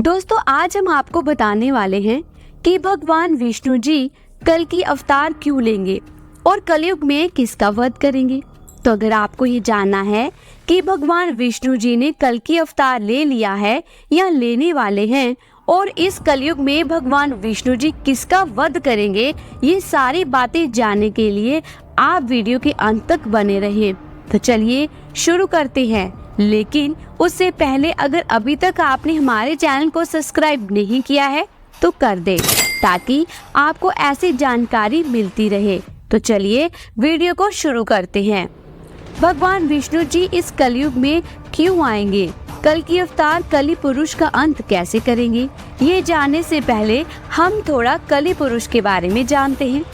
दोस्तों आज हम आपको बताने वाले हैं कि भगवान विष्णु जी कल की अवतार क्यों लेंगे और कलयुग में किसका वध करेंगे। तो अगर आपको ये जानना है कि भगवान विष्णु जी ने कल की अवतार ले लिया है या लेने वाले हैं और इस कलयुग में भगवान विष्णु जी किसका वध करेंगे, ये सारी बातें जानने के लिए आप वीडियो के अंत तक बने रहें। तो चलिए शुरू करते हैं। लेकिन उससे पहले अगर अभी तक आपने हमारे चैनल को सब्सक्राइब नहीं किया है तो कर दे ताकि आपको ऐसी जानकारी मिलती रहे। तो चलिए वीडियो को शुरू करते हैं। भगवान विष्णु जी इस कलयुग में क्यों आएंगे, कल की अवतार कली पुरुष का अंत कैसे करेंगे, ये जानने से पहले हम थोड़ा कली पुरुष के बारे में जानते हैं।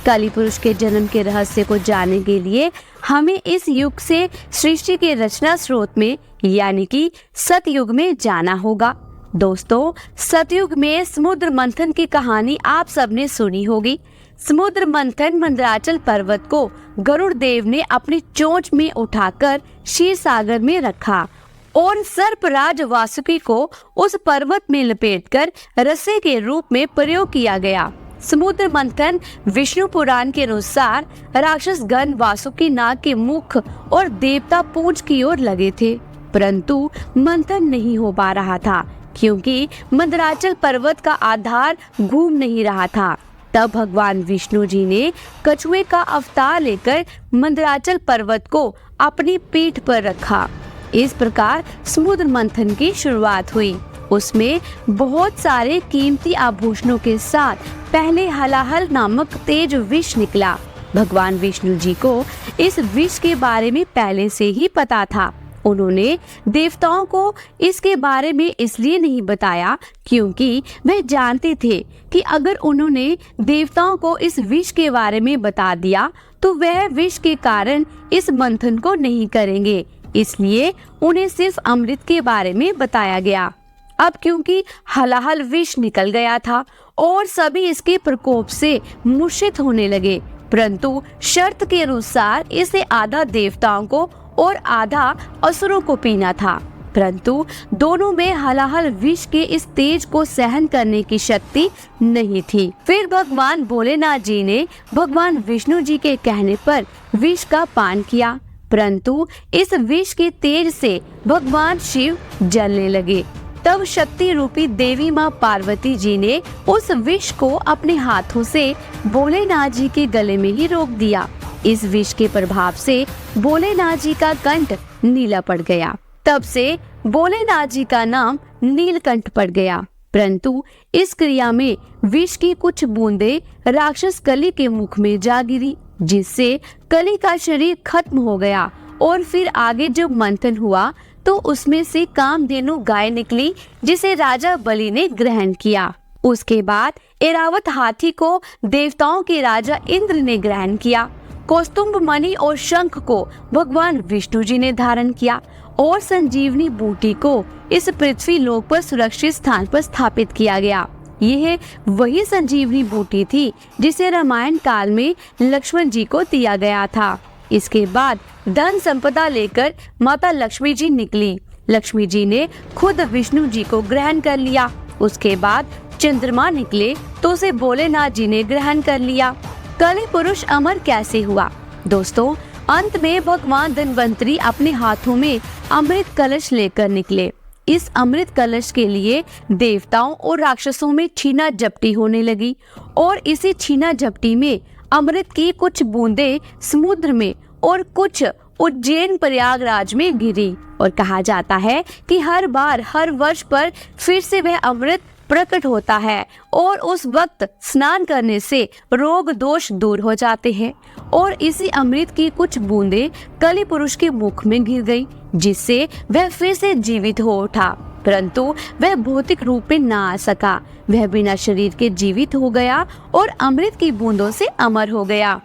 कली पुरुष के जन्म के रहस्य को जानने के लिए हमें इस युग से सृष्टि के रचना स्रोत में यानी कि सतयुग में जाना होगा। दोस्तों सतयुग में समुद्र मंथन की कहानी आप सबने सुनी होगी। समुद्र मंथन मंदराचल पर्वत को गरुड़ देव ने अपनी चोंच में उठाकर क्षीर सागर में रखा और सर्पराज वासुकी को उस पर्वत में लपेटकर रस्से के रूप में प्रयोग किया गया। समुद्र मंथन विष्णु पुराण के अनुसार राक्षस गण वासुकी नाग के मुख और देवता पूंछ की ओर लगे थे, परंतु मंथन नहीं हो पा रहा था क्योंकि मंदराचल पर्वत का आधार घूम नहीं रहा था। तब भगवान विष्णु जी ने कछुए का अवतार लेकर मंदराचल पर्वत को अपनी पीठ पर रखा। इस प्रकार समुद्र मंथन की शुरुआत हुई। उसमें बहुत सारे कीमती आभूषणों के साथ पहले हलाहल नामक तेज विष निकला। भगवान विष्णु जी को इस विष के बारे में पहले से ही पता था। उन्होंने देवताओं को इसके बारे में इसलिए नहीं बताया क्योंकि वह जानते थे कि अगर उन्होंने देवताओं को इस विष के बारे में बता दिया तो वह विष के कारण इस मंथन को नहीं करेंगे, इसलिए उन्हें सिर्फ अमृत के बारे में बताया गया। अब क्योंकि हलाहल विष निकल गया था और सभी इसके प्रकोप से मूर्छित होने लगे, परंतु शर्त के अनुसार इसे आधा देवताओं को और आधा असुरों को पीना था। परंतु दोनों में हलाहल विष के इस तेज को सहन करने की शक्ति नहीं थी। फिर भगवान भोलेनाथ जी ने भगवान विष्णु जी के कहने पर विष का पान किया, परंतु इस विष के तेज से भगवान शिव जलने लगे। तब शक्ति रूपी देवी माँ पार्वती जी ने उस विष को अपने हाथों से भोलेनाथ जी के गले में ही रोक दिया। इस विष के प्रभाव से भोलेनाथ जी का कंठ नीला पड़ गया। तब से भोलेनाथ जी का नाम नीलकंठ पड़ गया। परंतु इस क्रिया में विष की कुछ बूंदें राक्षस कली के मुख में जा गिरी, जिससे कली का शरीर खत्म हो गया। और फिर आगे जब मंथन हुआ तो उसमें से कामधेनु गाय निकली जिसे राजा बलि ने ग्रहण किया। उसके बाद ऐरावत हाथी को देवताओं के राजा इंद्र ने ग्रहण किया। कौस्तुभ मणि और शंख को भगवान विष्णु जी ने धारण किया और संजीवनी बूटी को इस पृथ्वी लोक पर सुरक्षित स्थान पर स्थापित किया गया। यह वही संजीवनी बूटी थी जिसे रामायण काल में लक्ष्मण जी को दिया गया था। इसके बाद धन संपदा लेकर माता लक्ष्मी जी निकली। लक्ष्मी जी ने खुद विष्णु जी को ग्रहण कर लिया। उसके बाद चंद्रमा निकले तो उसे भोलेनाथ जी ने ग्रहण कर लिया। कली पुरुष अमर कैसे हुआ? दोस्तों अंत में भगवान धन्वंतरी अपने हाथों में अमृत कलश लेकर निकले। इस अमृत कलश के लिए देवताओं और राक्षसों में छीना झपटी होने लगी और इसी छीना झपटी में अमृत की कुछ बूंदें समुद्र में और कुछ उज्जैन प्रयागराज में गिरी। और कहा जाता है कि हर बार हर वर्ष पर फिर से वह अमृत प्रकट होता है और उस वक्त स्नान करने से रोग दोष दूर हो जाते हैं। और इसी अमृत की कुछ बूंदें कली पुरुष के मुख में गिर गई, जिससे वह फिर से जीवित हो उठा, परंतु वह भौतिक रूप में ना आ सका। वह बिना शरीर के जीवित हो गया और अमृत की बूंदों से अमर हो गया।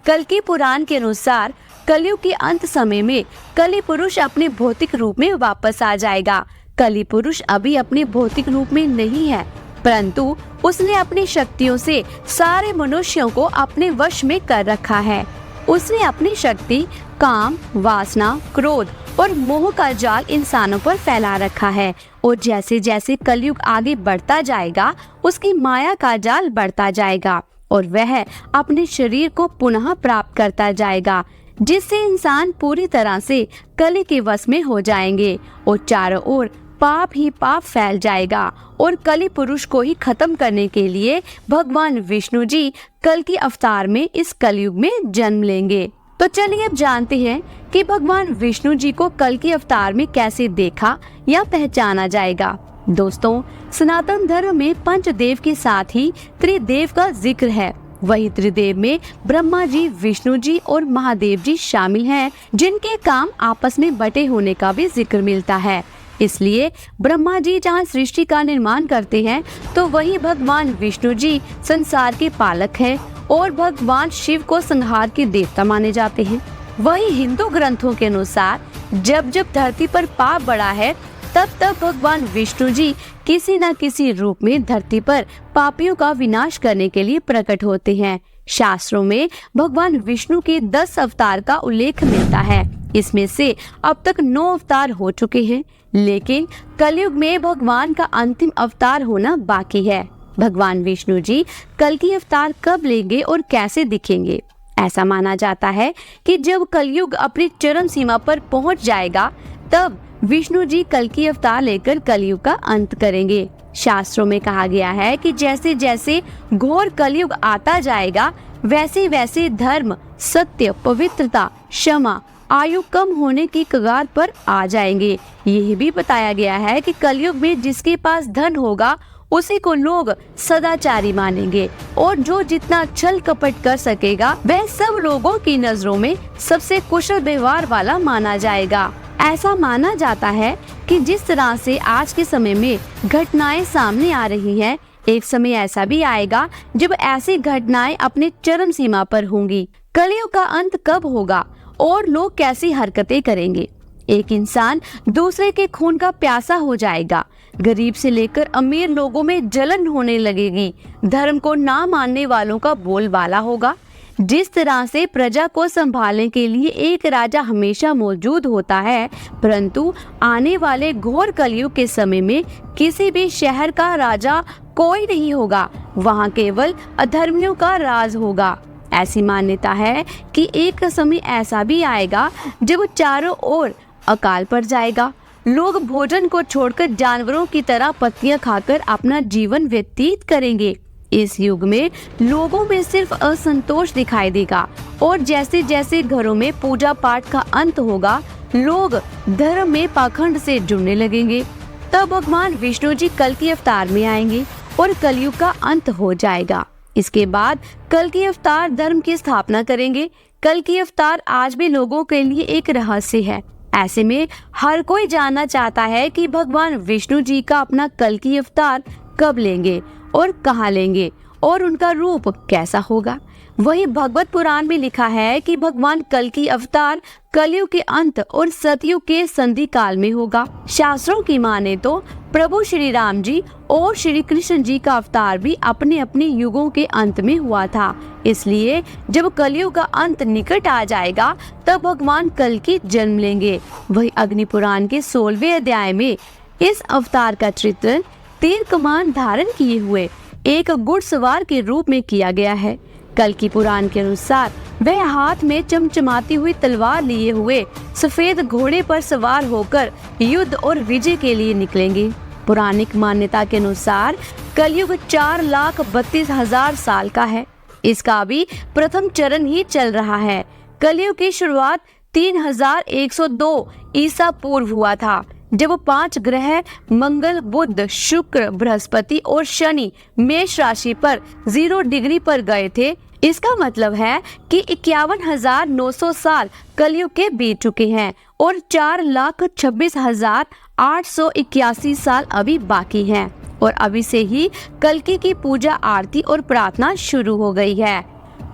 कल्कि पुराण के अनुसार कलयुग के अंत समय में कली पुरुष अपने भौतिक रूप में वापस आ जाएगा। कली पुरुष अभी अपने भौतिक रूप में नहीं है, परंतु उसने अपनी शक्तियों से सारे मनुष्यों को अपने वश में कर रखा है। उसने अपनी शक्ति काम, वासना, क्रोध और मोह का जाल इंसानों पर फैला रखा है। और जैसे जैसे कलयुग आगे बढ़ता जाएगा, उसकी माया का जाल बढ़ता जाएगा और वह अपने शरीर को पुनः प्राप्त करता जाएगा, जिससे इंसान पूरी तरह से कली के वश में हो जाएंगे और चारों ओर पाप ही पाप फैल जाएगा। और कली पुरुष को ही खत्म करने के लिए भगवान विष्णु जी कल की अवतार में इस कलयुग में जन्म लेंगे। तो चलिए अब जानते हैं कि भगवान विष्णु जी को कल की अवतार में कैसे देखा या पहचाना जाएगा। दोस्तों, सनातन धर्म में पंचदेव के साथ ही त्रिदेव का जिक्र है। वही त्रिदेव में ब्रह्मा जी, विष्णु जी और महादेव जी शामिल हैं, जिनके काम आपस में बटे होने का भी जिक्र मिलता है। इसलिए ब्रह्मा जी जहाँ सृष्टि का निर्माण करते हैं, तो वही भगवान विष्णु जी संसार के पालक हैं और भगवान शिव को संहार के देवता माने जाते हैं। वही हिंदू ग्रंथों के अनुसार जब जब धरती पर पाप बढ़ा है, तब तब भगवान विष्णु जी किसी न किसी रूप में धरती पर पापियों का विनाश करने के लिए प्रकट होते हैं। शास्त्रों में भगवान विष्णु के 10 अवतार का उल्लेख मिलता है। इसमें से अब तक 9 अवतार हो चुके हैं, लेकिन कलयुग में भगवान का अंतिम अवतार होना बाकी है। भगवान विष्णु जी कल की अवतार कब लेंगे और कैसे दिखेंगे? ऐसा माना जाता है कि जब कलयुग अपनी चरम सीमा पर पहुंच जाएगा, तब विष्णु जी कल की अवतार लेकर कलयुग का अंत करेंगे। शास्त्रों में कहा गया है कि जैसे जैसे घोर कलयुग आता जाएगा, वैसे वैसे धर्म, सत्य, पवित्रता, क्षमा, आयु कम होने की कगार पर आ जाएंगे। यह भी बताया गया है कि कलयुग में जिसके पास धन होगा, उसी को लोग सदाचारी मानेंगे और जो जितना छल कपट कर सकेगा, वह सब लोगों की नजरों में सबसे कुशल व्यवहार वाला माना जाएगा। ऐसा माना जाता है कि जिस तरह से आज के समय में घटनाएं सामने आ रही हैं, एक समय ऐसा भी आएगा जब ऐसी घटनाएं अपने चरम सीमा पर होंगी। कलयुग का अंत कब होगा और लोग कैसी हरकतें करेंगे? एक इंसान दूसरे के खून का प्यासा हो जाएगा। गरीब से लेकर अमीर लोगों में जलन होने लगेगी। धर्म को ना मानने वालों का बोलबाला होगा। जिस तरह से प्रजा को संभालने के लिए एक राजा हमेशा मौजूद होता है, परंतु आने वाले घोर कलयुग के समय में किसी भी शहर का राजा कोई नहीं होगा। वहाँ केवल अधर्मियों का राज होगा। ऐसी मान्यता है कि एक समय ऐसा भी आएगा जब चारों ओर अकाल पड़ जाएगा। लोग भोजन को छोड़कर जानवरों की तरह पत्तियां खाकर अपना जीवन व्यतीत करेंगे। इस युग में लोगों में सिर्फ असंतोष दिखाई देगा और जैसे जैसे घरों में पूजा पाठ का अंत होगा, लोग धर्म में पाखंड से जुड़ने लगेंगे। तब भगवान विष्णु जी कल की अवतार में आएंगे और कलयुग का अंत हो जाएगा। इसके बाद कल की अवतार धर्म की स्थापना करेंगे। कल की अवतार आज भी लोगों के लिए एक रहस्य है। ऐसे में हर कोई जानना चाहता है कि भगवान विष्णु जी का अपना कल की अवतार कब लेंगे और कहाँ लेंगे और उनका रूप कैसा होगा। वही भगवत पुराण में लिखा है कि भगवान कल की अवतार कलयुग के अंत और सतयुग के संधि काल में होगा। शास्त्रों की माने तो प्रभु श्री राम जी और श्री कृष्ण जी का अवतार भी अपने अपने युगों के अंत में हुआ था। इसलिए जब कलयुग का अंत निकट आ जाएगा, तब भगवान कल की जन्म लेंगे। वही अग्नि पुराण के 16वें अध्याय में इस अवतार का चित्रण तीर कमान धारण किए हुए एक घुड़सवार के रूप में किया गया है। कल की पुराण के अनुसार वह हाथ में चमचमाती हुई तलवार लिए हुए सफेद घोड़े पर सवार होकर युद्ध और विजय के लिए निकलेंगे। पौराणिक मान्यता के अनुसार कलयुग 4,32,000 साल का है। इसका अभी प्रथम चरण ही चल रहा है। कलयुग की शुरुआत 3102 ईसा पूर्व हुआ था, जब 5 ग्रह मंगल, बुध, शुक्र, बृहस्पति और शनि मेष राशि पर 0 डिग्री पर गए थे। इसका मतलब है कि 51,900 साल कलयुग के बीत चुके हैं और 4,26,881 साल अभी बाकी हैं और अभी से ही कल्कि की पूजा, आरती और प्रार्थना शुरू हो गई है।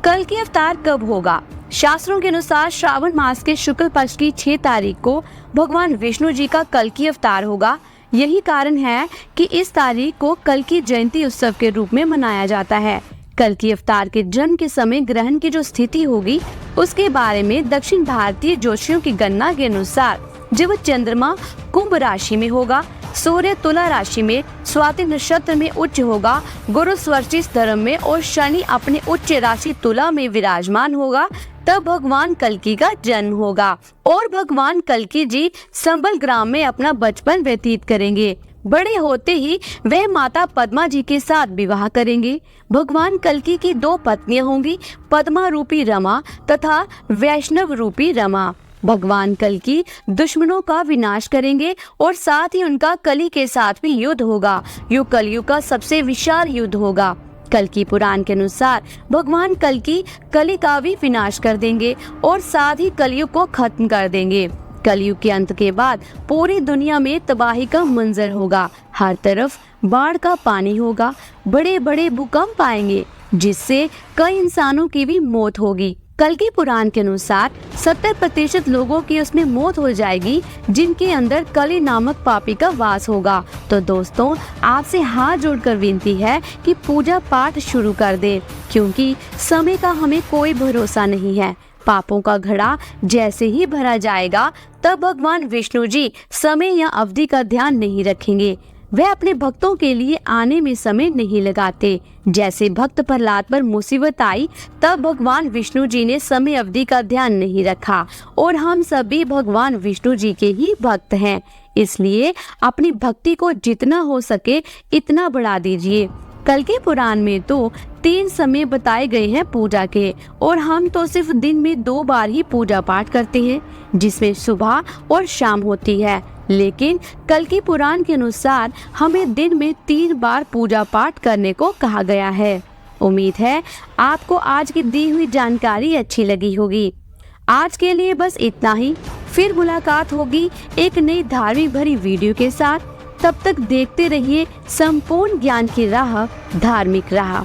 कल की अवतार कब होगा? शास्त्रों के अनुसार श्रावण मास के शुक्ल पक्ष की 6 तारीख को भगवान विष्णु जी का कल की अवतार होगा। यही कारण है कि इस तारीख को कल की जयंती उत्सव के रूप में मनाया जाता है। कल की अवतार के जन्म के समय ग्रहण की जो स्थिति होगी, उसके बारे में दक्षिण भारतीय ज्योतिषियों की गणना के अनुसार जब चंद्रमा कुंभ राशि में होगा, सूर्य तुला राशि में, स्वाति नक्षत्र में उच्च होगा, गुरु स्वस्तिक धर्म में और शनि अपने उच्च राशि तुला में विराजमान होगा, तब भगवान कल्कि का जन्म होगा। और भगवान कल्कि जी संबल ग्राम में अपना बचपन व्यतीत करेंगे। बड़े होते ही वह माता पद्मा जी के साथ विवाह करेंगे। भगवान कल्कि की 2 पत्नियां होंगी, पद्मा रूपी रमा तथा वैष्णव रूपी रमा। भगवान कल्कि दुश्मनों का विनाश करेंगे और साथ ही उनका कलि के साथ भी युद्ध होगा। यो कलयुग का सबसे विशाल युद्ध होगा। कल्कि पुराण के अनुसार भगवान कल्कि कलि का भी विनाश कर देंगे और साथ ही कलयुग को खत्म कर देंगे। कलयुग के अंत के बाद पूरी दुनिया में तबाही का मंजर होगा। हर तरफ बाढ़ का पानी होगा, बड़े बड़े भूकंप आएंगे जिससे कई इंसानों की भी मौत होगी। कल्कि पुराण के अनुसार 70% लोगों की उसमें मौत हो जाएगी जिनके अंदर कलि नामक पापी का वास होगा। तो दोस्तों, आपसे हाथ जोड़कर विनती है कि पूजा पाठ शुरू कर दें, क्योंकि समय का हमें कोई भरोसा नहीं है। पापों का घड़ा जैसे ही भरा जाएगा तब भगवान विष्णु जी समय या अवधि का ध्यान नहीं रखेंगे। वह अपने भक्तों के लिए आने में समय नहीं लगाते। जैसे भक्त प्रहलाद पर मुसीबत आई तब भगवान विष्णु जी ने समय अवधि का ध्यान नहीं रखा और हम सभी भगवान विष्णु जी के ही भक्त हैं। इसलिए अपनी भक्ति को जितना हो सके इतना बढ़ा दीजिए। कल्कि पुराण में तो 3 समय बताए गए हैं पूजा के, और हम तो सिर्फ दिन में 2 बार ही पूजा पाठ करते हैं, जिसमें सुबह और शाम होती है। लेकिन कल्कि पुराण के अनुसार हमें दिन में 3 बार पूजा पाठ करने को कहा गया है। उम्मीद है आपको आज की दी हुई जानकारी अच्छी लगी होगी। आज के लिए बस इतना ही। फिर मुलाकात होगी एक नई धार्मिक भरी वीडियो के साथ। तब तक देखते रहिए संपूर्ण ज्ञान की राह, धार्मिक राह।